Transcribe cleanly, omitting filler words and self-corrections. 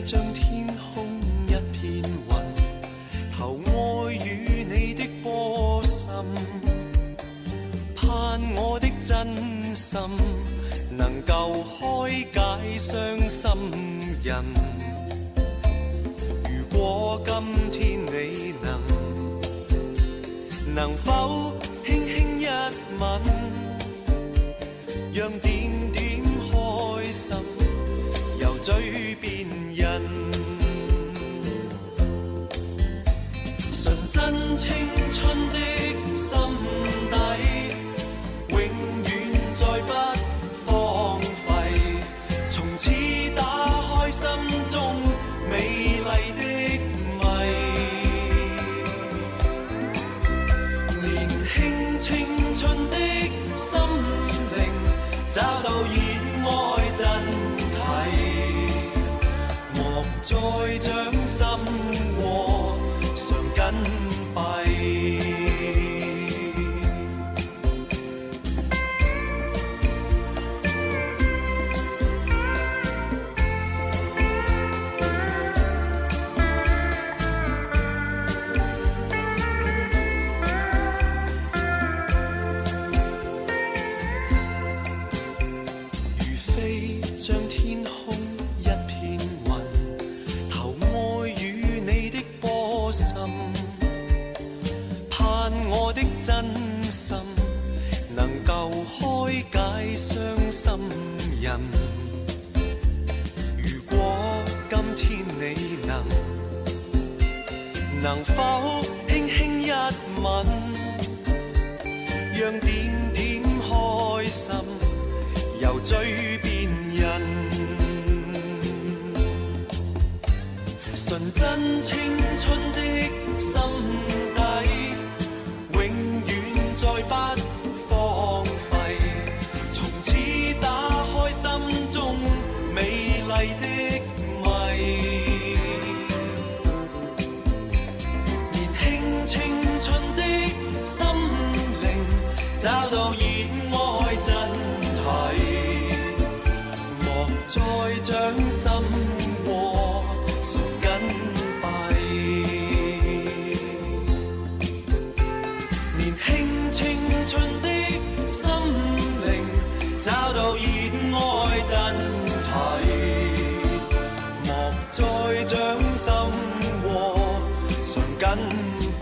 像天空一片雲，投愛與你的波心，盼我的真心能夠開解傷心人。如果今天你能否輕輕一吻，讓點點開心由嘴邊印，純真青春的心底，永遠再不荒廢。從此打開心中美麗的謎，年輕青春的心靈找到熱愛真諦，莫再將心和常緊閉。像天空一片雲，投愛與你的波心，盼我的真心能夠開解傷心人。如果今天你能否輕輕一吻，讓點點開心由嘴邊印，純真青春的心底，永遠再不荒廢。從此打開心中美麗的謎，年輕青春的心靈找到熱愛真諦，再將心和常緊閉。年輕青春的心靈找到熱愛真諦，莫再將心和常緊閉。